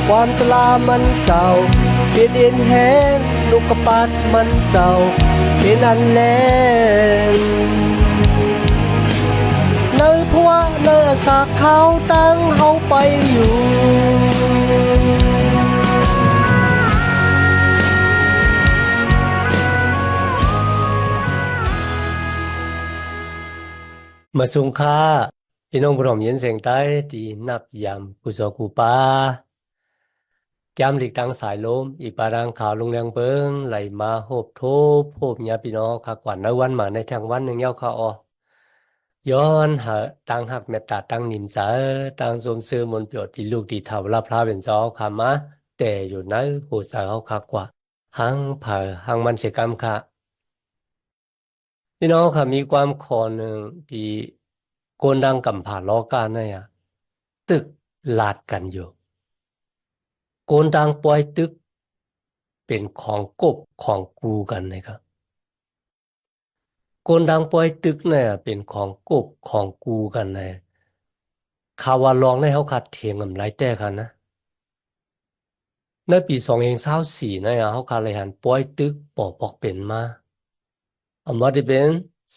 ความตลามันเจ้าเปลี่ยนเอ็นแหงลูกกระปัดมันเจ้าเป็นอันแลงเนื้อพัวเนื้อสากเขาตั้งเฮาไปอยู่มาสุงค่าพี่น้องพร้อมเย็นเสียงใต้ที่นับยำกุศลกูปาแก้มหลีกตังสายลมอีกปารังข่าวลงแรงเปิงไหลมาโหบโทบโหบญาพี่น้องขากวันในวันมาในทางวันหนึ่งเย้าข้าออย้อนหาตังหักเมตตาตังนิมสาตังสมซื้อมนเปียวที่ลูกที่เท่าลาพระเป็นเจ้าขามาแต่อยู่ในหูสาวขากว่าหังเผอหังมันเสกรรมค่ะพี่น้องค่ะมีความขอหนึ่งที่โกนดังกำผ่าล้อการเนี่ยตึกลาดกันอยู่โกนดังปล่อยตึกเป็นของกบของกูกันนะครับโกนดังปล่อยตึกเนี่ยเป็นของกบของกูกันเนี่ยข่าวว่าลองในเขาขัดเถียงกันหลายแต่กันนะในปี2024เนี่ยเขาขาดเลยหันปล่อยตึกปอปอกเป็นมาอันว่าที่เป็น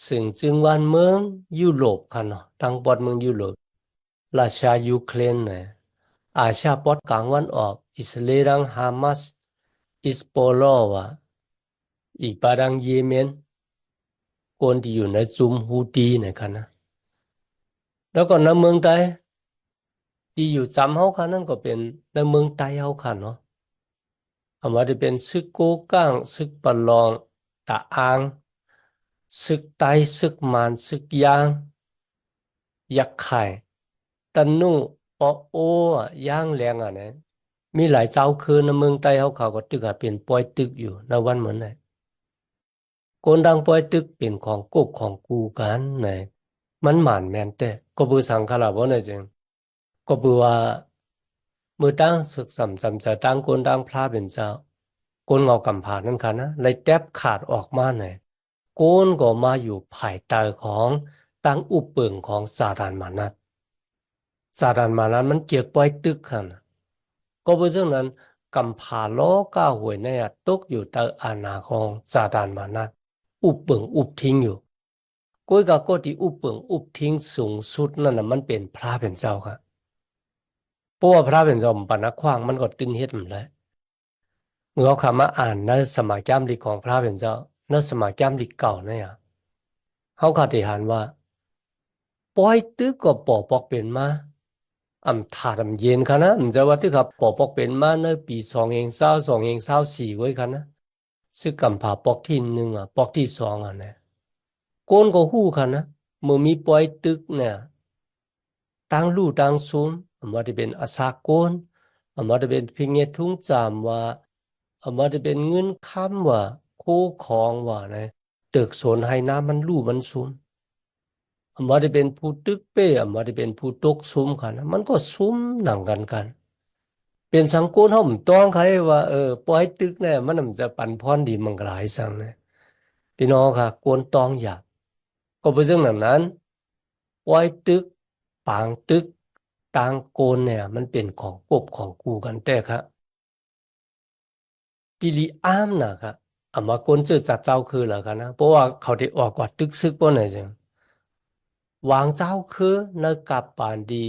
สิ่งจึงวันเมืองยุโรปกันเนาะทั้งปอดเมืองยุโรปราชายูเครนเนี่ยอาชาปอดกลางวันออกอิสราเอลฮามาสอิสโปโลวะอีกปาดังเยเมนคนที่อยู่ในซุมฮูตีนะครับนะแล้วก็ในเมืองไทยที่อยู่จำเฮาคันนั่นก็เป็นในเมืองไทยเฮาคันเนาะอันว่าที่เป็นซึกโกก้างซึกปะลองตะอางซึกไตซึกมานซึกยางยักษ์ไข่ตันนูปอโอย่างแรงอ่ะนะมีหลายเจ้าคืนในเมืองไทยเขาก็ตึกเป็นปล่อยตึกอยู่ในวันเหมือนไหนโกนดังปล่อยตึกเป็นของกบของกูกันไหนมันหมานแม่นแต่ก็บือสังขารบ่เนี่ยจริงก็บือว่ามือตั้งศึกสำจะตั้งโกนดังพระเป็นเจ้าโกนเงากำผานั่นค่ะนะเลยแทบขาดออกมาไหนโกนก็มาอยู่ภายใต้ของตั้งอุปเปิงของสาธารณมานัตสาธารณมานัตมันเกี่ยวปล่อยตึกค่ะนะก็เพราะฉะนั้นกำผาล้อก้าวหวยเนี่ยตกอยู่ใต้อาณาของสาธารณมานัตอุปเปิงอุปทิ้งอยู่ก้อยกับก้ที่อุปเปิงอุปทิ้งสูงสุดนั่นน่ะมันเป็นพระเป็นเจ้าค่ะเพราะว่าพระเป็นเจ้าปนักขว้างมันก็ตื้นเฮ็ดมันเลยเมื่อเขาคำมาอ่านในสมัยแก้มลิของพระเป็นเจ้าในสมัยแก้มลิเก่าเนี่ยเขาคาติหารว่าปล่อยตึกก็ปอปอกเป็นมาถาดเย็นค่ะนะมันจะว่าที่ขับปอปอกเป็นมาในปี2024ไว้ค่ะนะซึ่งกำผ่าปอกที่หนึ่งปอกที่สองเนี่ยโกนก็หู้ค่ะนะเมื่อมีปล่อยตึกเนี่ยต่างลู่ต่างซุมว่าจะเป็นอาสาโกนว่าจะเป็นพิงเงทุ่งจามว่าว่าจะเป็นเงินค้ำว่าโคของว่านะตึกโซนให้น้ำมันลู่มันซุมว่าจะเป็นผู้ตึกเป้ว่าจะเป็นผู้ตกซุมค่ะนะมันก็ซุมหนังกันเป็นสังกุลเฮามันต้องใครว่าปล่อยตึกเนี่ยมันจะปันพรดีมันก็หลายสังนะพี่น้องค่ะกวนตองอยากก็เป็นเรื่องนั้นปล่อยตึกปางตึกต่างโกนเนี่ยมันเป็นของกบของกูกันแต่ครับกิริอามนะครับมาโกนเจอจัดเจ้าคือเหรอคะนะเพราะว่าเขาได้ออกกว่าตึกซึกป้นไหนจังวางเจ้าคือในกับปานดี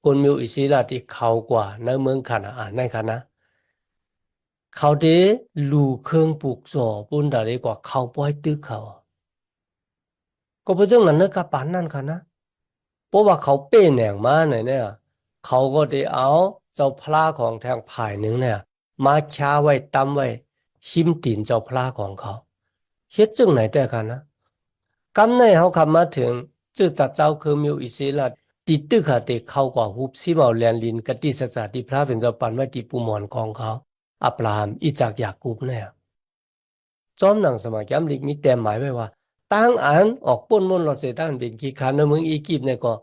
คนมิวอิสิลาที่เขากว่าในเมืองคานาอันในคะนะเขาได้ลู่เครื่องปลูกสอปุ่นดาดีกว่าเขาปล่อยตึกเขาก็เป็นเรื่องนั้นในกับปานนั่นค่ะนะเพราะว่าเขาเป้แหน่งมาเนี่ยเขาก็ได้เอาเจ้าพระของทางฝ่ายหนึ่งเนี่ยมาช้าไว้ตั้มไว้ชิมตีนเจ้าพระของเขาเฮ็ดจังไหนแต่กันนะกำในเขาขับมาถึงจื้อจัดเจ้าคือมิวอิสิลาติดตึกหาเตเขากว่าหุบซิเมาแลนลินกติสจาติพระเป็นเจ้าปันไว้ที่ปูหมอนของเขาอับราฮัมอิจากยากูบเนี่ยจอมหนังสมัยแกมลิกมีแต่หมายไว้ว่าตั้งอันออกป้นมนเราเสตั้งเป็นขี้คานในเมืองอียิปต์เนี่ยก็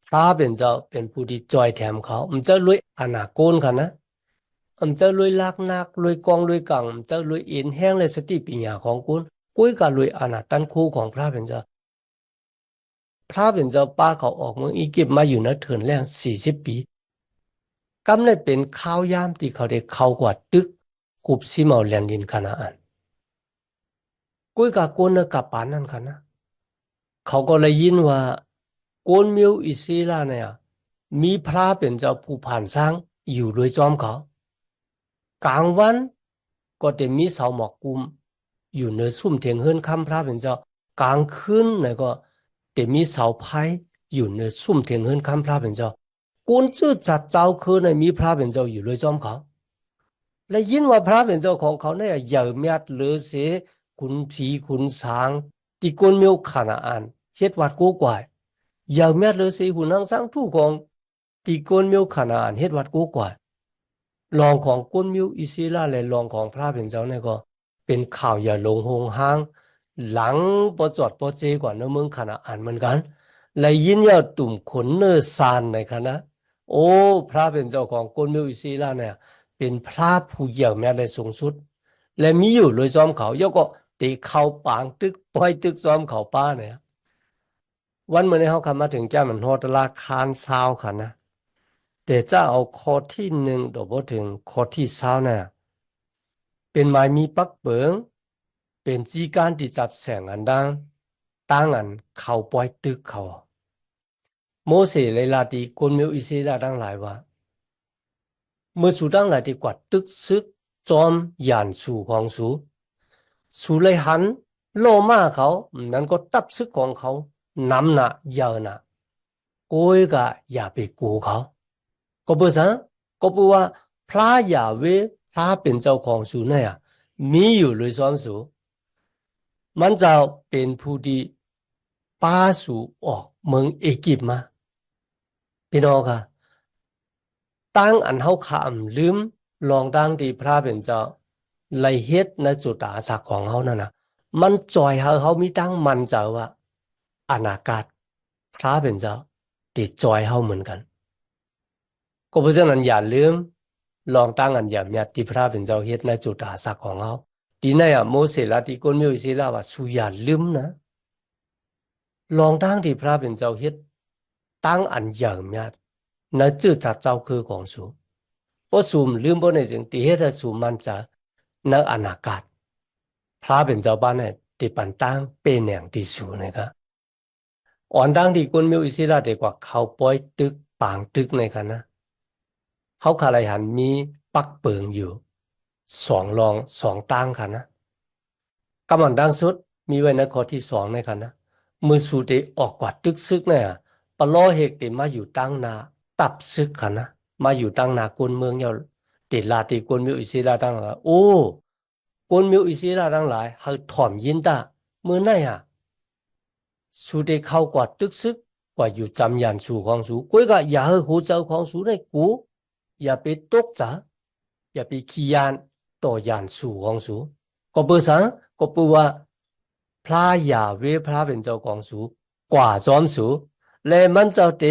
พระเป็นเจ้าเป็นผู้ที่จอยแถมเขามันจะรวยอนาโกนค่ะนะมันจะรวยลักนักรวยกองรวยกังมันจะรวยเอ็นแห้งเลยสติปัญญาของคุณกุ้ยกับรวยอนาตันคู่ของพระเป็นเจ้าพระเป็นเจ้าป้าเขาออกเมืองอียิปต์มาอยู่ในเถินแรง40 ปี กำเลยเป็นข้าวยามที่เขาได้เข้ากว่าตึกขุบซิเมาเลียนดินคณะอันกุ้ยกะโกนกับปานนั่นกันนะเขาก็เลยยินว่าโกนมิวอิสราเนี่ยมีพระเป็นเจ้าผู้ผ่านสร้างอยู่โดยจอมเขากลางวันก็จะมีเสาหมอกกุมอยู่ในซุ่มเถียงเฮือนคำพระเป็นเจ้ากลางคืนเนี่ยก็จะมีเสาไพ่อยู่ในซุ่มเถียงเฮือนคำพระเป็นเจ้ากุนจื้อจัดเจ้าคืนในมีพระเป็นเจ้าอยู่โดยจอมเขาและยินว่าพระเป็นเจ้าของเขาเนี่ยใหญ่เมียดหรือเสขุนผีขุนสางที่กุนมิวขนาอันเฮ็ดวัดกูกวายใหญ่เมียดหรือเสขุนนางสร้างทุกของที่กุนมิวขนาอันเฮ็ดวัดกูกวาย รองของกุนมิวอิซิลาและรองของพระเป็นเจ้าเนี่ยก็เป็นข่าวอย่าลงหงห้างหลังปจอดปเจกว่าในเมืองคณะอ่านเหมือนกันและยินยาตุ่มขนเนอซานในคณะโอ้พระเป็นเจ้าของกุนมิวอิซิลาเนี่ยเป็นพระผู้เยี่ยมแม้ในสูงสุดและมีอยู่เลยจอมเขายกก็ตีเข้าปางตึกปล่อยตึกจอมเขาป้าเนี่ยวันเมื่อนี้เขาคำมาถึงแก้มันโหดราคารซาวค่ะนะ แต่จะเอาข้อที่หนึ่งโดยบ่ถึงข้อที่เศร้าเนี่ยเป็นไม้มีปักเปิงเป็นจีการที่จับแสงอันดังตั้งอันเข้าปล่อยตึกเขาโมเสสเลยลาตีคนมิวอิสราทั้งหลายว่าเมื่อสู่ทั้งหลายที่กวาดตึกซึกจอมยานสู่ของสู่เลยหันโลมาเขานั้นก็ตับซึกของเขานำหนะเยอะนะโอ้ยก็อย่าไปกูเขา ก็เพื่อสังก็เพื่อว่าพระยาเวพระเป็นเจ้าของสูเนี่ยมีอยู่เลยซ้อมสูมันจะเป็นผู้ที่ป้าสู่ออกเมืองเอกิปต์มาพี่น้องค่ะตั้งอันเฮาขามลืมลองตั้งที่พระเป็นเจ้าไลเฮ็ดในจุดอาศักของเขานั่นน่ะมันจอยเขามีตั้งมันเจ้าว่าอนาคตพระเป็นเจ้าติดจอยเขาเหมือนกัน ก็เพราะฉะนั้นอย่าลืมลองตั้งอันอย่ามีที่พระเป็นเจ้าเฮ็ดในจุดอาศักของเขาทีนี้โมเสสละที่คนมีอิสราว่าสุอย่าลืมนะลองตั้งที่พระเป็นเจ้าเฮ็ดตั้งอันอย่ามีในจุดจัดเจ้าคือของสูเพราะสูมลืมบ่ในจึงที่เฮ็ดให้สูมมันจะในอนาคตพระเป็นเจ้าบ้านเนี่ยที่ปันตั้งเป็นอย่างที่สูนะครับอ่อนตั้งที่คนมีอิสราดีกว่าเขาปล่อยตึกปางตึกในกันนะ เขาคาไรหันมีปักเปิงอยู่สองรองสองตั้งค่ะนะกำลังดังสุดมีไว้ในข้อที่สองในค่ะนะมือสูติออกกว่าตึกซึกเนี่ยปลอเหกติมาอยู่ตั้งนาตับซึกค่ะนะมาอยู่ตั้งนากวนเมืองเยาติลาติกวนมิวอิสิลาตั้งหลายโอ้กวนมิวอิสิลาตั้งหลายเขาถ่อมยินตามือไหนอ่ะสูติเข้ากว่าตึกซึกกว่าอยู่จำยันสู่ของสูกุ้ยก็อย่าให้หูเจ้าของสูในกูอย่าไปตกจ้า อย่าไปขี้ยานต่อยานสู่ของสูก็เปิดสังก็เปิดว่าพระยาเวพระเป็นเจ้าของสูกว่าจอมสูและมันเจ้าเต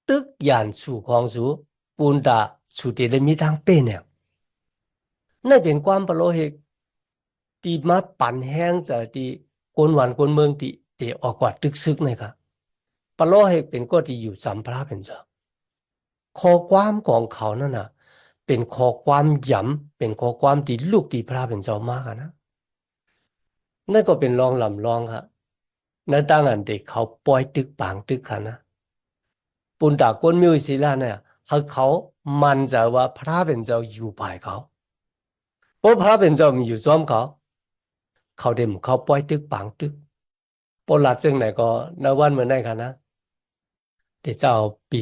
ตึกยานสู่ของสูปุนดาสูเตเลยมีทางเป็นเนี่ยนั่นเป็นความปโลหิตที่มาปั่นแห้งจากที่คนหวานคนเมืองที่ออกกว่าตึกซึกนะครับปโลหิตเป็นก็ที่อยู่สัมพระเป็นเจ้า ข้อความของเขานั่นน่ะเป็นข้อความย้ำเป็นข้อความที่ลูกที่พระเป็นเจ้ามากอะนะนั่นก็เป็นรองลำรองครับนั่นตั้งอันเด็กเขาปล่อยตึกปางตึกค่ะนะปุณตากวนมิวศิลาเนี่ยเขามันใจะว่าพระเป็นเจ้าอยู่ภายเขาเพราะพระเป็นเจ้ามีอยู่ซ้อมเขาเขาเดมเขาปล่อยตึกปางตึกปลัดจึงไหนก็ในวันเหมือนได้ค่ะนะเดี๋ยวจะเอาปี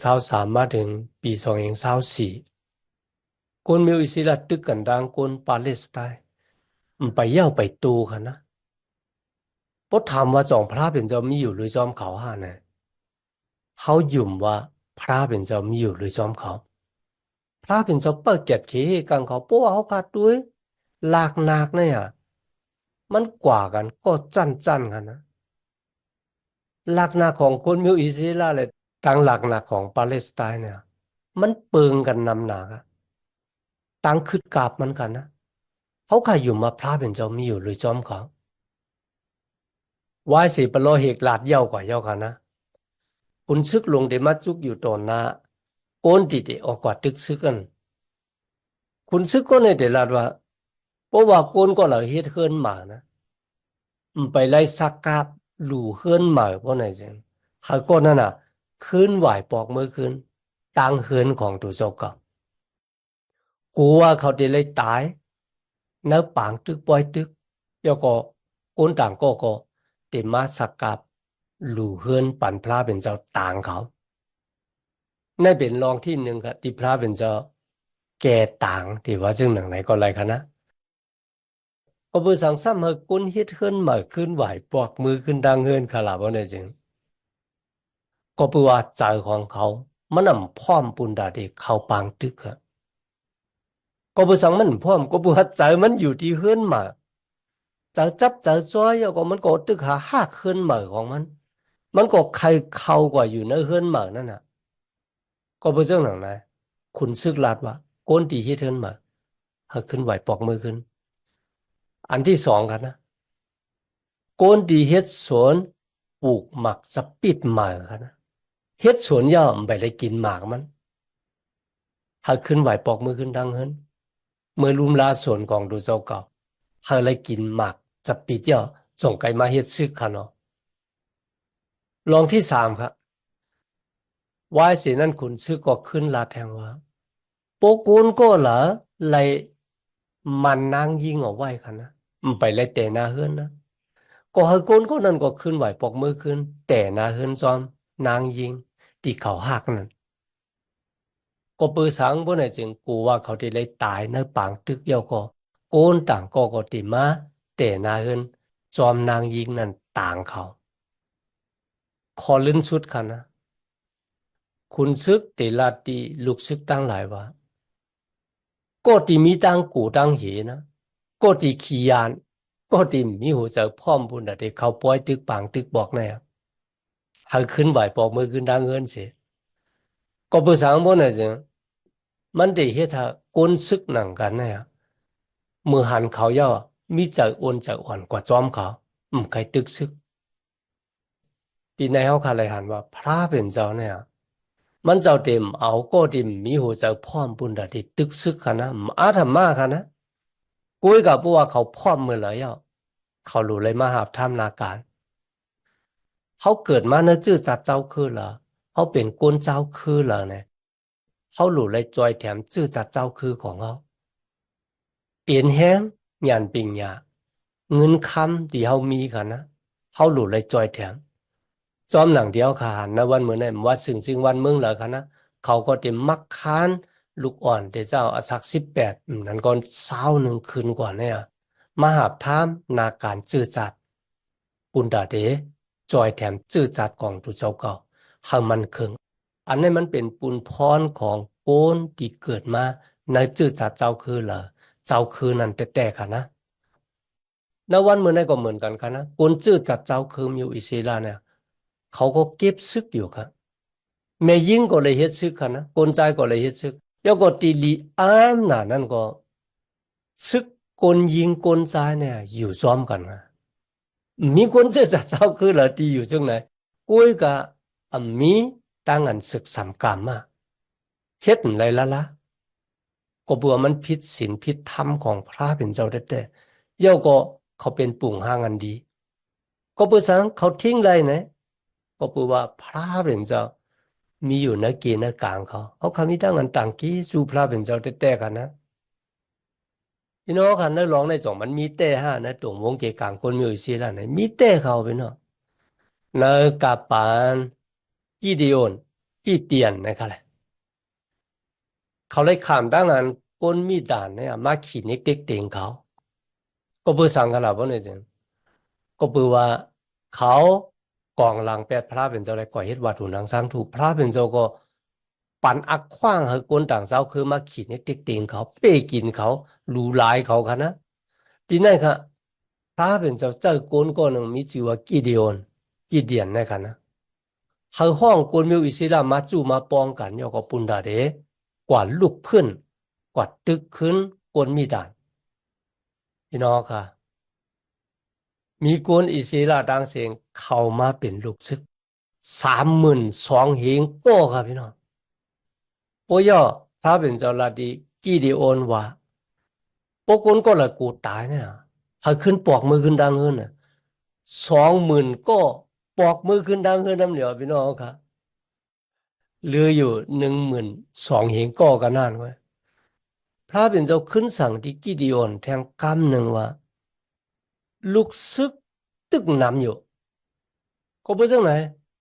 2023มาถึงปี2024 คนมิวอิสราตึกกันดังคนปาเลสไตน์มันไปเย่าไปตูกันนะเพราะถามว่าจองพระเป็นเจ้ามีอยู่หรือจอมเขาหาเนี่ยเขาหยุ่มว่าพระเป็นเจ้ามีอยู่หรือจอมเขาพระเป็นเจ้าเปิดเกียรติเขกังเขาเพราะว่าเขาขาดด้วยหลากหนักเนี่ยมันกว่ากันก็จันกันนะหลักหนักของคนมิวอิสราเลยตั้งหลักหนักของปาเลสไตน์เนี่ยมันเปิงกันนำหนักอะตั้งขึ้นกราบมันกันนะเขาขายอยู่มาพระเป็นเจ้ามีอยู่หรือจอมเขา วายสีปโลเหกลาดเย้ากว่าเย้าค่ะนะปุนซึกลงเดมาจุกอยู่ตอนนา โกนติเดออกกว่าตึกซึกกันคุณซึกก็ในแต่ละว่าเพราะว่าโกนก็เหล่าเฮ็ดเฮือนหมานะไปไล่ซักกาบหลู่เฮือนหมาเพราะไหนจังเขาก็นั่นน่ะขึ้นไหวปอกมือขึ้นตั้งเฮือนของตัวเจ้ากับกลัวเขาจะเลยตายเนื้อปางตึกปล่อยตึกแล้วก็คนต่างก็เต็มมาสักกับหลู่เฮือนปั่นพระเป็นเจ้าต่างเขาในเป็นรองที่หนึ่งครับที่พระเป็นเจ้าแก่ต่างที่ว่าซึ่งหนังไหนก็ไรคะนะก็เบอร์สั่งซ้ำให้คนเฮ็ดเฮือนใหม่ขึ้นไหวปอกมือขึ้นดังเฮือนขลาบว่าเนี่ยจริงก็เพื่อว่าใจของเขามันนำพร้อมปุนดาเด็กเขาปางตึกครับก็เบอร์สั่งมันพร้อมก็เพื่อว่าใจมันอยู่ที่เฮือนใหม่ จะจับจะจ้อยก็มันก็ตึกหาหักขึ้นเหมือของมันก็ใครเข้ากว่าอยู่ในเฮือนเหมือนั่นน่ะก็เป็นเรื่องหนังนะคุณซึกลาดว่าโกนตีเฮ็ดเฮือนเหมือหักขึ้นไหวปอกมือขึ้นอันที่สองกันนะโกนตีเฮ็ดสวนปลูกหมักจะปิดเหมือกันนะเฮ็ดสวนย่อมไปได้กินหมากมันหักขึ้นไหวปอกมือขึ้นดังเฮิรนเมื่อลุมลาสวนของดูเจ้าเก่าหักเลยกินหมากจะปิดย่อส่งไก่มาเฮ็ดซึกค่ะเนาะลองที่สามครับ วายเสียนั่นคุณซื้อก็ขึ้นลาแทงว่าโปกูนก็เหรอไลมันนางยิงเอาไว้ค่ะนะมันไปไล่แต่หน้าเฮือนนะก็เฮกุนก็นั่นก็ขึ้นไหวปอกมือขึ้นแต่หน้าเฮือนจอมนางยิงที่เขาหักนั่นก็ปือสังบ่ไหนจึงกูว่าเขาที่ไล่ตายในปางตึกเดียวก็โกนต่างก็ติมาแต่หน้าเฮือนจอมนางยิงนั่นต่างเขาคอลื่นสุดค่ะนะคุณซึกติลาตีลูกซึกตั้งหลายว่า ก็ที่มีตังกูตังเหนะก็ที่ขี้ยานก็ที่มีหัวใจพร้อมบุญแต่เขาปล่อยตึกปังตึกบอกแน่หาขึ้นไหวปอกมือขึ้นดังเงินเสียก็ภาษาอังกฤษนะจ๊ะมันได้เฮ็ดให้คนซึกหนังกันเนี่ยมือหันเขาย่อมีใจอ่อนใจอ่อนกว่าจอมเขาใครตึกซึกที่ในเขาขาเลยหันว่าพระเป็นเจ้าเนี่ยมันเจ้าเต็มเอาก็เต็มมีหัวใจพร้อมบุญแต่ตึกซึกกันนะอาธรรมะกันนะ กุ้ยกับพวกเขาพร้อมมือเลยอ่ะเขารู้เลยมาหาบถ้ำนาการเขาเกิดมาเนื้อจื้อจัดเจ้าคือเหรอเขาเป็นก้นเจ้าคือเหรอเนี่ยเขารู้เลยจอยแถมจื้อจัดเจ้าคือของเขาเปลี่ยนแห้งหยันปิงยาเงินคำที่เขามีกันนะเขารู้เลยจอยแถมจอมหนังเดียวขาหันนะวันเมื่อไหร่ว่าซึ่งวันเมืองเหรอคะนะเขาก็เต็มมักค้านลูกอ่อนเดเจ้าอาศัก18นั้นก็เศร้าหนึ่งคืนกว่าเนี่ยมหาบถามนาการจื้อจัดปุนดาเดจอยแถมจื้อจัดของตุเจ้าเก่าหังมันเคิงอันนี้มันเป็นปุนพรของโกนที่เกิดมาในจื้อจัดเจ้าคือเหรอเจ้าคือนั่นแต่ค่ะนะณวันเมื่อไหร่ก็เหมือนกันค่ะนะคนจื้อจัดเจ้าคือมิวอิศิลาเนี่ยเขาก็เก็บซึกอยู่ครับแม่ยิงก็เลยเฮ็ดซึกค่ะนะคนใจก็เลยเฮ็ดซึกแล้วก็ตีลีอามน่ะนั่นก็ซึกคนยิงคนใจเนี่ยอยู่ซ้อมกันนะ มีคนเจอจัดเจ้าคือเหรอที่อยู่ตรงไหนกุ้ยกับมีตั้งอันศึกสามกรรมมาเฮ็ดอะไรละก็เบื่อมันผิดศีลผิดธรรมของพระเป็นเจ้าแต่เย่าก็เขาเป็นปุ่งห้างอันดีก็เบื่อสังเขาทิ้งเลยนะก็เบื่อว่าพระเป็นเจ้ามีอยู่ในเกณฑ์ในกลางเขาคำนี้ตั้งอันต่างกี้สู่พระเป็นเจ้าแต่กันนะพี่น้องกันในร้องในจ่องมันมีแต่ห้านะตรงวงเกกลางคนมีอยู่สิละไหนมีแต่เขาไปเนาะ ในกาปานกี่เดียนกี่เตียนนะครับเขาเลยขามด้านงานก้นมีด่านเนี่ยมาขีดเน็กเด็กเต็งเขาก็เพื่อสั่งกันหลับว่าเนี่ยจริงก็เพื่อว่าเขากองหลังแปดพระเป็นเจ้าอะไรก่อเฮ็ดวัตถุนางสร้างถูกพระเป็นเจ้าก็ปั่นอักขว้างให้คนต่างเจ้าคือมาขีดเน็กเด็กเต็งเขาเป้กินเขาลูลายเขาค่ะนะที่นั่นค่ะพระเป็นเจ้าเจ้าโกนก็หนึ่งมีชื่อว่ากิเดียนกิเดียนนะครับนะ เขาห้องกวนมิวอิสลามมาจู่มาปองกันยก็ปุนดาเดกว่าลุกขึ้นกว่าตึกขึ้นกวนมีด่านพี่น้องค่ะมีกวนอิสลามดังเสียงเข้ามาเป็นลูกศึก32,000เฮงโก้ค่ะพี่น้อง不要他们就那的基地安ว่าพวกคนก็ละกูตายเนี่ยหาขึ้นปอกมือขึ้นดังเฮินน่ะ20,000ก็ปอกมือขึ้นดังเฮินน้ำเหลียวพี่น้องครับเหลืออยู่12,000เหงก็กันนั่นไว้ยพระเป็นเจ้าขึ้นสั่งที่กิดีโอนแทงกำหนึ่งว่าลูกซึกตึกน้ำอยู่ก็เพื่อจังไหน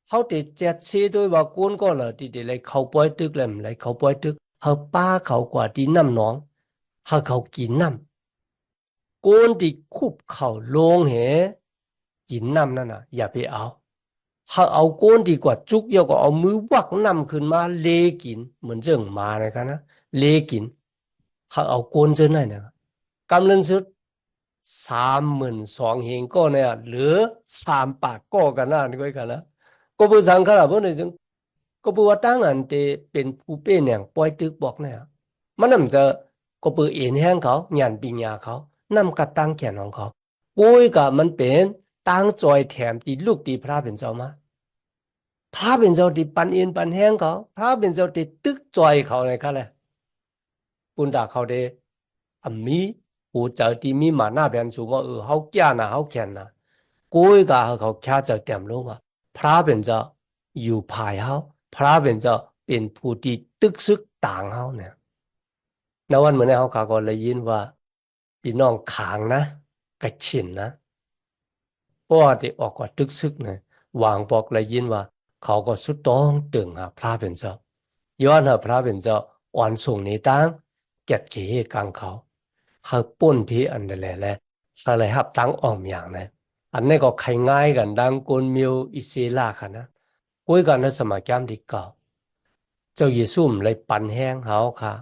เขาติดเจ็ดซีด้วยว่ากูนก็เลยติดเลยเขาปล่อยตึกเลยไม่เขาปล่อยตึกเขาป้าเขากว่าที่น้ำหนองเขากินน้ำกูนที่คุบเขาลงเหกินน้ำนั่นน่ะอย่าไปเอาเอาก้นดีกว่าจุกเยอะก็เอามือวักน้ำขึ้นมาเลกินเหมือนเรื่องมาเลยกันนะเลกินเอาก้นเจอไหนเนี่ยกำลังสุด32,000เหงก็เนี่ยเหลือ3 ปากก็กันนะนี่ก็กันนะก็ผู้สังฆราชพวกนี้จึงก็ผู้ว่าตั้งอันเตเป็นผู้เป็นอย่างปล่อยตึกบอกเนี่ยมันน่าจะก็เปิดเอ็นแห้งเขาหยันปิญญาเขานำกัดตั้งแขนของเขาปุ้ยกับมันเป็นตั้งจอยแถมตีลูกตีพระเป็นเจ้ามา พระเป็นเจ้าที่ปันเอ็นปันแห้งเขาพระเป็นเจ้าที่ตึกจอยเขาเลยครับเลยปุ่นดาเขาได้มีหูเจอที่มีมาหน้าเป็นสูงว่าเขาแก่นะเขาแก่นะกูอีกาเขาแค่จะเต็มรู้ว่าพระเป็นเจ้าอยู่ภายเขาพระเป็นเจ้าเป็นผู้ที่ตึกซึกต่างเขาเนี่ยในวันเหมือนเขาก็เลยยินว่าพี่น้องขางนะกระชินนะเพราะว่าที่ออกกว่าตึกซึกเนี่ยวางบอกเลยยินว่าเขาก็สุดต้องตึงหาพระเป็นเจ้า ย้อนหาพระเป็นเจ้าอ่อนส่งในตั้งเกียรติเกกังเขาเขาป้นพี่อันนั้นแหละเขาเลยหับตั้งอ่อมอย่างนะอันนี้ก็ใครง่ายกันดังกลมิวอิเซลาค่ะนะคุยกันในสมัยแก้มที่เก่าเจ้าเยซูมเลยปั่นแห้งเขาค่ะ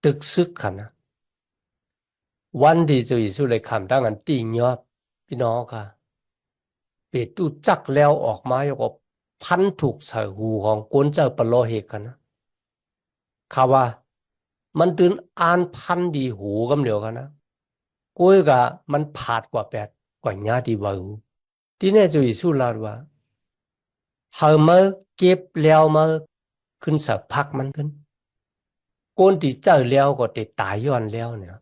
ตึกซึกค่ะนะวันที่เจ้าเยซูเลยคำตั้งอันติ่งยอบพี่น้องค่ะเปิดตู้จักแล้วออกมาแล้วก็พันถูกใส่หูของกวนเจ้าปโลเหกกันนะ ข่าวว่ามันตื่นอ่านพันดีหูกำเดียวกันนะกูก็มันผาดกว่าแปดกว่าญาติว่าหูที่นี่จะอิสุลาดว่าเฮามาเก็บแล้วมาขึ้นสักพักมันขึ้นก้นที่เจอแล้วก็ติดตายย้อนแล้วเนี่ย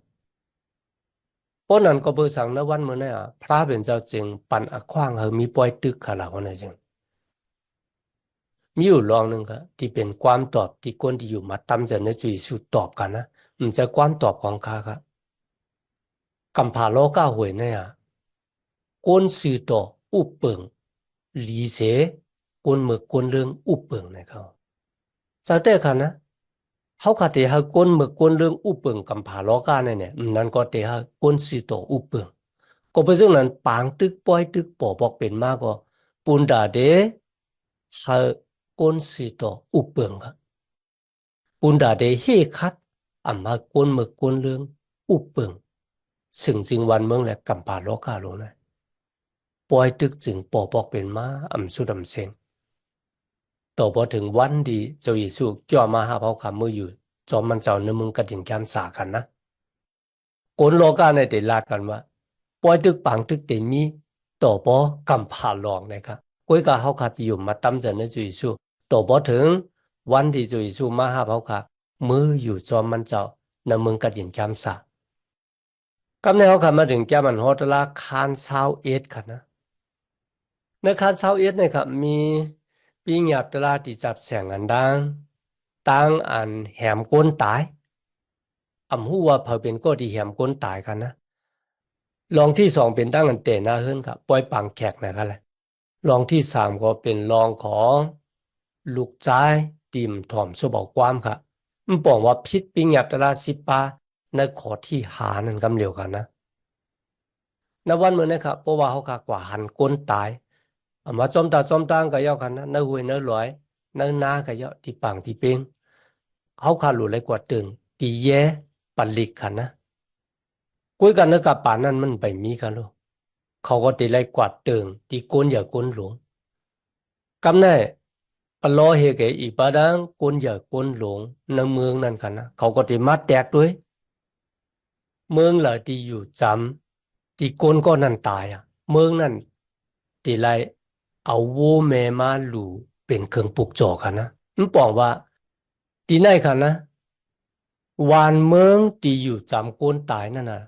เพราะนั้นก็เบอร์สั่งในวันเมื่อนี้พระเป็นเจ้าจึงปั่นอขว้างเฮามีปล่อยตึกขลาดวันนี้จึงมีอยู่ลองหนึ่งครับที่เป็นความตอบที่คนที่อยู่มาตำจะในจุยสุดตอบกันนะมันจะความตอบของข้าครับ กำพร้าโลกาหวยเนี่ยก้นสื่อต่ออุปเปิงหลีเสก้นเมือกก้นเรื่องอุปเปิงนะครับจากแต่ค่ะนะเขาคาเตหาก้นเมือกก้นเรื่องอุปเปิงกำพร้าโลกาเนี่ยนั่นก็เตหาก้นสื่อต่ออุปเปิงก็เป็นเรื่องนั้นปางตึกปอยตึกปอบอกเป็นมากก็ปุนดาเดหาก้นสื่อต่ออุปเปิงครับปุนดาเดเฮคัดอ่ำหาก้นเมือกก้นเรื่องอุปเปิงซึ่งจริงวันเมืองแหละกำพร้าโลกาลงนะ ปอยตึกจึงปอบอกเป็นมาอำสุดอำเซงต่อพอถึงวันดีเจ้าเยซูจ่อมาหาเขาคำมืออยู่จอมมันเจ้าเนื้อมึงกระดิ่งแกมสากันนะคนโลกาในเดลาดกันว่าปอยตึกปังตึกเตมีต่อพอกำผ่าลองนะครับก้อยกาเขาขาดอยู่มาตั้มจะเนื้อเจ้าเยซูต่อพอถึงวันที่เจ้าเยซูมาหาเขาค่ะมืออยู่จอมมันเจ้าเนื้อมึงกระดิ่งแกมสากำในเขาขามาถึงแกมันฮอตลาคานซาวเอ็ดค่ะนะ ในคานเช้าเอ็ดเนี่ยครับมีปิ้งหยาบตลาดที่จับแสงอันดังตั้งอันแหมก้นตายหูว่าเผาเป็นก็ที่แหมก้นตายกันนะลองที่สองเป็นตั้งอันเตะหน้าขึ้นครับปล่อยปังแขกนะครับเลยลองที่สามก็เป็นลองของลูกจ้ายติ่มถ่อมสบอกความครับมันบอกว่าพิษปิ้งหยาบตลาดสิปาในขอที่หานั่นกำเดียวกันนะในวันเมื่อนะครับเพราะว่าเขาขากว่าหันก้นตาย mà trong tang cái yêu khăn nó huề nó lói nó na cái yêu thì bằng thì bên họ khá lù lấy quả trường thì ye bản lịch khăn á cuối cùng nó cả bảnนั้นมันไปมีกันลูกเขาก็ตีไล่กวาดเติงที่ก้นอย่าก้นหลงกำแน่ปลอเฮเกอีปาดังก้นอย่าก้นหลงในเมืองนั้นกันนะเขาก็ตีมัดแตกด้วยเมืองเหล่าที่อยู่จำที่ก้นก็นั่นตายอ่ะเมืองนั้นตีไล่ เอาวัวแม่มาลูเป็นเครื่องปลูกจอกันนะมันบอกว่า ตีไหนค่ะนะวานเมืองตีอยู่จำโกนตายนั่นน่ะ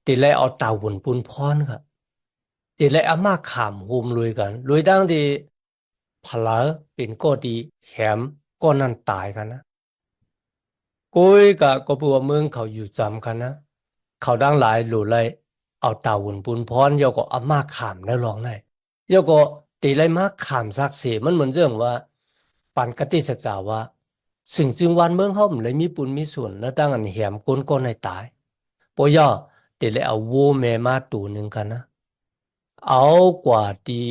ตีเลยเอาตาหุ่นปุนพรค่ะตีเลยอามาขามหุมลุยกันลุยดังดีพลาเป็นก็ดีแถมก็นั่นตายกันนะกุยกับก็บัวเมืองเขาอยู่จำกันนะเขาดังหลายหลุเลยเอาตาหุ่นปุนพรยก็อามาขามแล้วลองได้ยก็ตีเลยมาขามซักเสีมันเหมือนเรื่องว่าปันกติสัจจาว่าสิ่งจึงวันเมืองเขามันเลยมีปุนมีส่วนแล้วตั้งอันแหมก้นก้นให้ตาย ปย่อเดี๋ยวเลยเอาวัวแม่มาตัวหนึ่งกันนะเอากว่าที่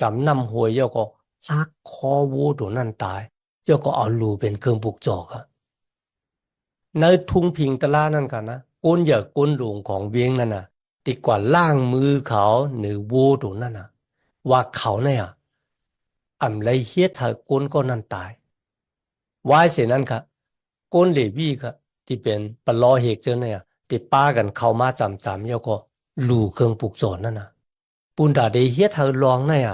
จำนำหวยยก็หักคอวัวตัวนั้นตายยก็เอาลูเป็นเครื่องปลูกจอกอะในทุ่งพิงตะล่านั่นกันนะก้นเหยอะก้นหลวงของเวียงนั่นน่ะดีกว่าล่างมือเขาหรือวัวตัวนั้นน่ะว่าเขาเนี่ยอ่ำไรเฮียเธอก้นก็นั่นตาย วายเสียนั่นค่ะก้นเหลวี่ค่ะที่เป็นปลอเหกเจอเนี่ยที่ป้ากันเข้ามาจำแล้วก็ลู่เครื่องปลูกสอนนั่นน่ะปุนดาเดเฮียเธอลองเนี่ย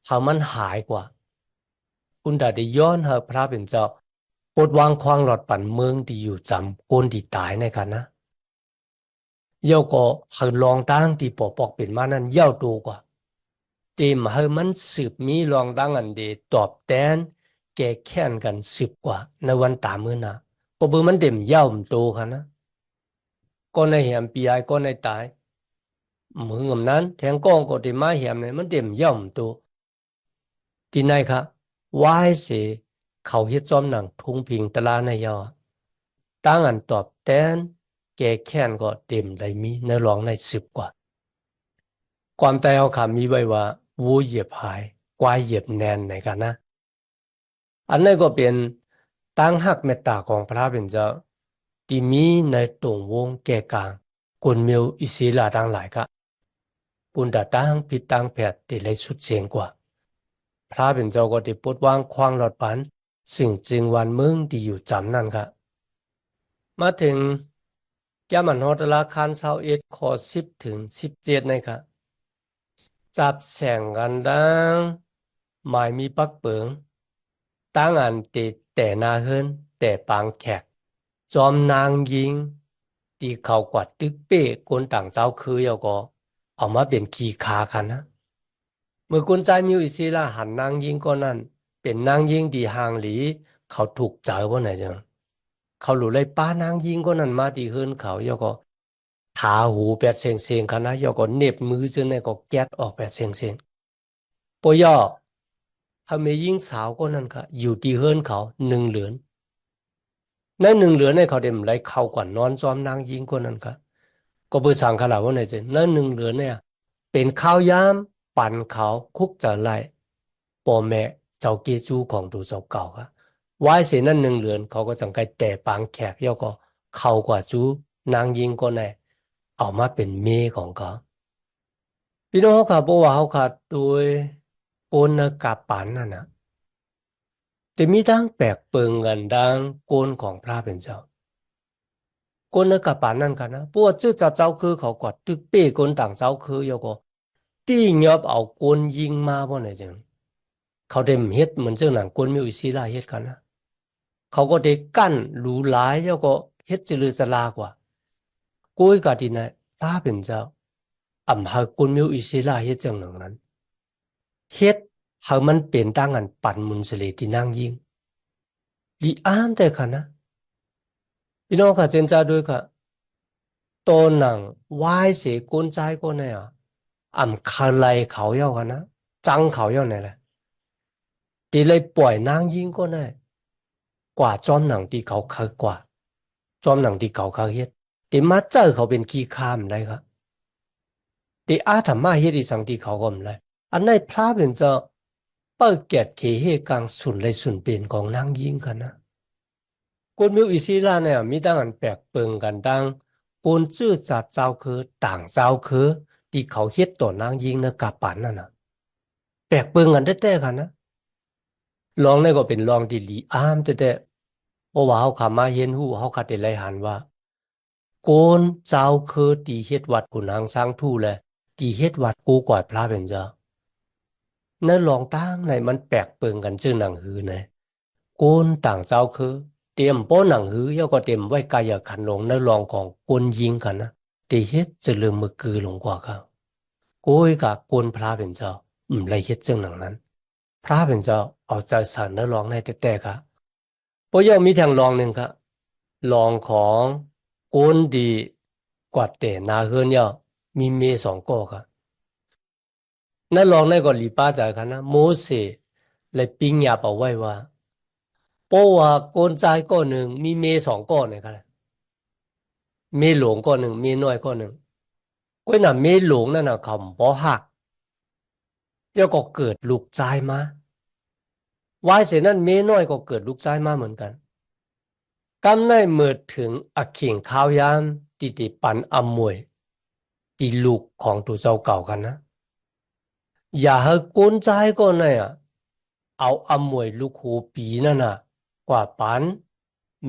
เขามันหายกว่าปุนดาเดย้อนเธอพระเป็นเจ้าปดวางควางหลอดปั่นเมืองที่อยู่จำก้นที่ตายในกันนะเย่าก็เขาลองตั้งที่ปอปอกเป็นมานั้นเย่าตัวกว่า เตมให้มันสืบมีรองดังอันเดตอบแทนแก่แค้นกันสืบกว่าในวันตามือหนาก็เบื่อมันเต็มเย่ามันโตค่ะนะก็ในเหมปีไอก็ในตายมือเงิมนั้นแทงก้องก็เต็มมาเหมเนี่ยมันเต็มเย่ามันโตที่ไหนคะวายเสเขาเฮ็ดจอมหนังทุ่งพิงตะลาในยอตั้งอันตอบแทนแก่แค้นก็เต็มได้มีในรองในสืบกว่าความแต่เอาขามีไว้ว่าวัวเหยียบหายควายเหยียบแนนในกันนะ อันนี้ก็เป็นตั้งหักเมตตาของพระเป็นเจ้าที่มีในตรงวงแก่กลางคนมีอิสระทั้งหลายก็ปุณดาตั้งพิดตั้งแผดที่เลยสุดเสียงกว่าพระเป็นเจ้าก็ได้ปลดวางควางหลอดปันสิ่งจึงวันเมืองที่อยู่จำนั่นก็มาถึงแก้มันฮอตราคารเศร้าเอ็ดข้อ10 ถึง 17นะครับจับแสงกันดังหมายมีปักเปิง ตั้งอันติแต่นาเฮินแต่ปางแขกจอมนางยิงตีเขากวัดตึกเป้คนต่างเจ้าคือเยาก็เอามาเป็นขีคาคันนะเมื่อคนใจมิวอิศิลาหันนางยิงก็นั่นเป็นนางยิงดีห่างหลีเขาถูกเจอบ่ไหนจังเขาหลุเลยป้านางยิงก็นั่นมาตีเฮินเขาเยาก็ถาหูแปดเสียงคันนะเยาก็เหน็บมือจนเนี่ยก็แก๊สออกแปดเสียงปย่อถ้าไม่ยิงสาวก็นั่นค่ะอยู่ที่เฮินเขา1 เหรียญ ใน1 เหรียญในเขาเดมไรเข้ากว่านอนซ้อมนางยิงคนนั้นค่ะก็เบอร์สั่งขนาดว่าไหนเจนใน1 เหรียญเนี่ยเป็นข้าวยามปั่นเขาคุกจะไล่ปอแม่เจ้าเกจูของดูเจ้าเก่าค่ะไว้เสียนั่น1 เหรียญเขาก็จังไกแต่ปางแขกเย่าก็เข้ากว่าจูนางยิงคนไหนเอามาเป็นเมของเขาพี่น้องเขาค่ะบอกว่าเขาค่ะโดยโกนกาปันนั่นนะแต่มีทั้งแปลกเปิงกันดังโกนของพระเป็นเจ้า คนนึกกับป่านนั่นกันนะพวกชื่อจะเจ้าคือเขากอดตึกเป้คนต่างเจ้าคือโยก็ตีเงียบเอาคนยิงมาบ่เนี่ยจังเขาเด็มเฮ็ดเหมือนเจ้าหนังคนมีอิสระเฮ็ดกันนะเขาก็ได้กั้นหรูหลายแล้วก็เฮ็ดจลือจลากว่ากุ้ยกะดินะถ้าเป็นเจ้าอำหาคนมีอิสระเฮ็ดจังหนังนั้นเฮ็ดให้มันเป็นตั้งอันปั่นมุนสเลที่นั่งยิงลีอ้ามแต่ค่ะนะพี่น้องค่ะเจนจาด้วยค่ะ ตัวหนังวายเสียกุนใจก็เนี่ยอ่ำคาไลเขาเยากันนะจังเขาเยาเนี่ยแหละตีเลยปล่อยนางยิงก็ได้กว่าจอมหนังที่เขาเคยกว่าจอมหนังที่เขาเคยเฮ็ดตีมาเจอเขาเป็นขี้ข้ามได้ครับตีอาถรรมาเฮ็ดอีสังที่เขาก็ไม่ได้อันในพระเป็นเจ้าเปิดเกียรติเขเฮกังสุนเลยสุนเป็นของนางยิงกันนะคนมิวอิสลามเนี่ยมีตั้งอันแปลกเปิงกันดังคนชื่อจัดเจ้าคือต่างเจ้าคือที่เขาเฮ็ดต่อนางยิงในกาปันนั่นน่ะแปลกเปิงกันแท้ๆกันนะลองนี่ก็เป็นลองที่ลีอามแท้ๆเพราะว่าเขาขามาเห็นหูเขาคัดได้ไลหันว่าโกนเจ้าคือตีเฮ็ดวัดขุนหางสร้างทู่แลตีเฮ็ดวัดกูก่อยพระเป็นเจ้าในลองตั้งในมันแปลกเปิงกันชื่อหนังหือนะ ก้นต่างเจ้าคือเตรียมโป้หนังหือยก็เตรียมไว้กายขันลงในรองของกวนยิงกันนะตีเฮ็ดจะลืมมือกือลงกว่าครับโก้ยกับกวนพระเป็นเจ้าไรเฮ็ดจังหนังนั้นพระเป็นเจ้าเอาใจใส่ในรองในแต่ครับเพราะยังมีทางรองหนึ่งครับรองของกวนดีกว่าแต่นาเฮือนเนี่ยมีเมสองก่อครับนั่นรองในก็หลีป้าใจกันนะโมเสสเลยปิ้งยาเป่าไว้ว่า เพราะว่าก้นใจก้อนหนึ่งมีเมย์สองก้อนนะครับเมย์หลวงก้อนหนึ่งเมย์น้อยก้อนหนึ่งก้อยน่ะเมย์หลวงนั่นน่ะเขาบ่หักแล้วก็เกิดลูกชายมาวายเสร็จนั้นเมย์น้อยก็เกิดลูกชายมาเหมือนกันกำในเมื่อถึงอขิงข้าวยามติปันอมวยตีลูกของตัวเจ้าเก่ากันนะอย่าให้ก้นใจก้อนน่ะเอาอมวยลูกหูปีนั่นน่ะกว่าปัน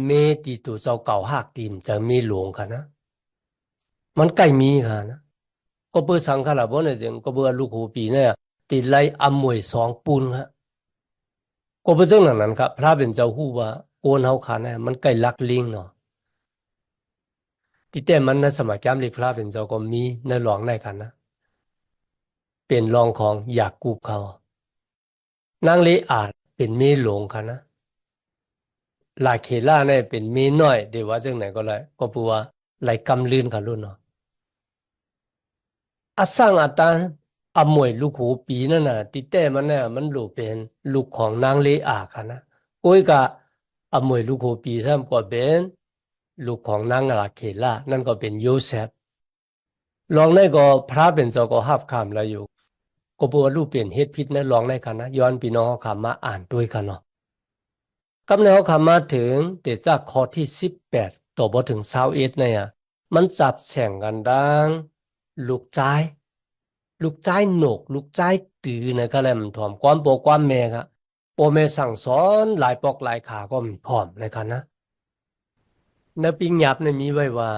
เมตีตัวเจ้าเก่าหักตีมจะเมหลวงกันนะมันใกล้มีค่ะนะ ก็เบอร์สังขารบ่เนี่ยเสียงก็เบอร์ลูกหูปีเนี่ยติดไล่อำมวยสองปูนครับก็เบอร์เจ้าหนังนั้นครับพระเป็นเจ้าหู้ว่าโกนเฮาขาเนี่ยมันใกล้ลักลิงเนาะที่แต่มันในสมัยแก้มลิพระเป็นเจ้าก็มีในหลองในกันนะเป็นรองของอยากกูเขานางลีอาจเป็นเมหลงกันนะลาเคล่าเนี่ยเป็นเมน้อยเดี๋ยวว่าจังไหนก็เลยก็ปัวไหลกำลื่นกันรุ่นเนาะ อาสร้างอาตานอมวยลูกหูปีนั่นน่ะติแต่มันเนี่ยมันลูกเป็นลูกของนางเลอาค่ะนะโอ้ยกะอมวยลูกหูปีซ้ำก็เป็นลูกของนางราเคล่านั่นก็เป็นโยเซฟลองได้ก็พระเป็นเจ้าก็หับคำแล้วอยู่ก็บอกว่าลูกเปลี่ยนเฮ็ดพิษนะลองได้กันนะย้อนพี่น้องเขาคำมาอ่านด้วยกันเนาะกำเนิดเขาคำมาถึงเดี๋ยวจากข้อที่18ต่อบถึง21เนี่ยมันจับแข่งกันดังลูกใจ ลูกใจหนกลูกใจตื่นนะครับแหละมันถ่อมความโปกความแม่ครับโปแม่สั่งสอนหลายปอกหลายขาก็มันพร้อมนะครับนะในปิงยับเนี่ยมีไว้ว่า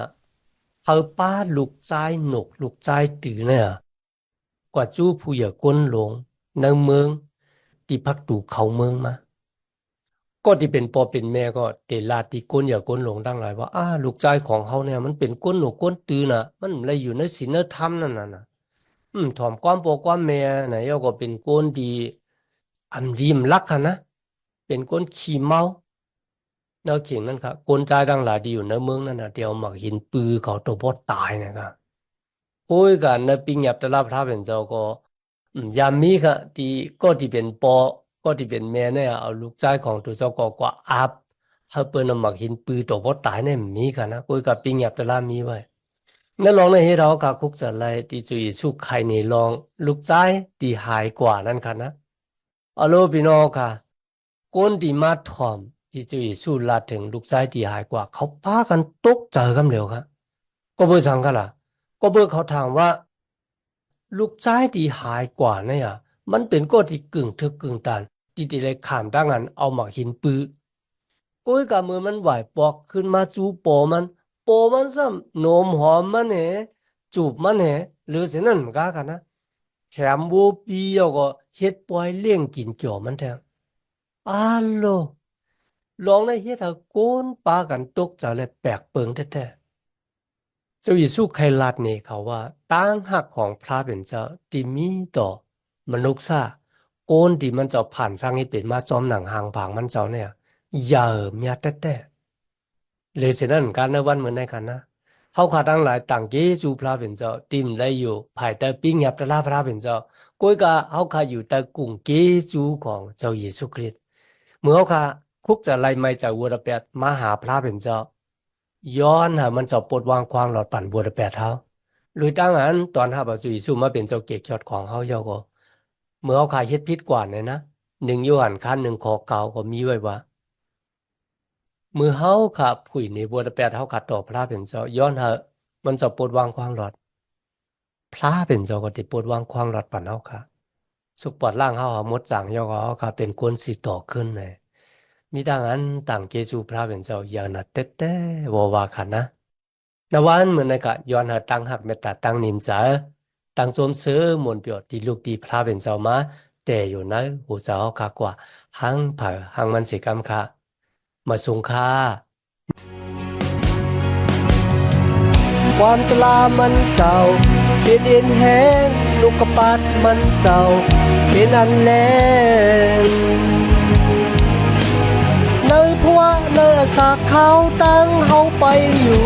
เอาป้าลูกใจหนกลูกใจตื่นเนี่ยกว่าจู้ผู้อย่าก้นหลงในเมืองที่พักตู่เขาเมืองมาก็ที่เป็นพ่อเป็นแม่ก็เตลาดที่ก้นอย่าก้นหลงตั้งหลายว่าลูกใจของเขาเนี่ยมันเป็นก้นหนกก้นตื่นน่ะมันอะไรอยู่ในศีลธรรมนั่นน่ะ ถ่อมความโปกความแม่ไหนยก็เป็นคนดีอันดีมรักกันนะเป็นคนขี้เมาแนวเขียงนั่นครับคนใจดังหลายดีอยู่ในเมืองนั่นนะเดียวหมักหินปือเขาตัวพอตายนะครับโอ้ยกันในปิงหยับตะลาพระเป็นเจ้าก็ยามมีค่ะที่ก็ที่เป็นปอก็ที่เป็นแม่เนี่ยเอาลูกชายของตัวเจ้าก็กว่าอับเขาเปิ้นเอาหมักหินปือตัวพอตายเนี่ยมีกันนะโอ้ยกับปิงหยับตะลามีไว้ นั่นลองในให้เรากับคุกจะไลที่จุยสุขใครในลองลูกใจที่หายกว่านั่นค่ะนะอโลพี่น้องค่ะคนที่มาถ่อมที่จุยสู้ลาถึงลูกใจที่หายกว่าเขาพากันตกใจกันเร็วครับก็เบอร์สังกันล่ะก็เบอร์เขาถามว่าลูกใจที่หายกว่าเนี่ยมันเป็นก้อนที่กึ่งทึกกึ่งตันที่ที่เลยขามตั้งงันเอาหมากหินปื้อ ก้อยกับมือมันไหวปอกขึ้นมาจูบโปมันโปมันซ้ำนมหอมมันเหจูบมันหรือเสียนั่นมันก็กันนะแถมบูปีก็เฮ็ดปล่อยเลี้ยงกินเกี่ยวมันแทงอ้าโลลองได้เฮ็ดให้โกนปากันตกใจเลยแปลกเปิงแท้ๆเจ้าเยซูไครัดนี่เขาว่าตั้งหักของพระเป็นเจ้าที่มีต่อมนุษย์ซาโกนที่มันจะผ่านสร้างให้เป็นมาจอมหนังหางผางมันเจ้าเนี่ยอย่าเมียแท้ๆ เลยเสนั้นการในวันเหมือนในกันนะเขาขาตั้งหลายต่างเกจูพระเป็นเจ้าติมได้อยู่ภายใต้ปิ้งยับตะลาพระเป็นเจ้าก้อยกาเขาขาอยู่แต่กลุ่มเกจูของเจ้าเยซูคริสต์เมื่อเขาขาคุกจะไล่ไม่จากวัวแปดมาหาพระเป็นเจ้าย้อนหามันจะปลดวางความหลอดปั่นวัวแปดเขาหรือตั้งนั้นตอนหาพระเยซูมาเป็นเจ้าเกศยอดของเขาเจ้าก็เมื่อเขาขาเฮ็ดผิดกว่าเนี่ยนะ1 โยฮัน1 ข้อ 9ก็มีไว้ว่า มือเฮาค่ะผุยในบัวตะแปดเฮาขัดต่อพระเป็นเจ้าย้อนเหอะมันจะปวดวางความหลอดพระเป็นเจ้าก็ติปวดวางความหลอดปันเฮาค่ะสุขปวดร่างเฮาหมดจางยอก็เฮาค่ะเป็นคนสิต่อขึ้นเลยมีดังนั้นต่างเกจูพระเป็นเจ้าอย่างนัดเต้ๆวว่าค่ะนะนวันเหมือนในกะย้อนเหอะตั้งหักเมตตาตั้งนิมจาตั้งสวมเสือมนต์เปียวที่ลูกดีพระเป็นเจ้ามาแต่อยู่ในหูเจ้าเฮาค่ะกว่า หังผาหังมันสิกรรมค่ะมาสุงค่าความตลามันเจ้าเป็นเอ็นแห้งลูกกระปัดมันเจ้าเป็นอันแลงเนยพัวเนยสากขาวตั้งเฮาไปอยู่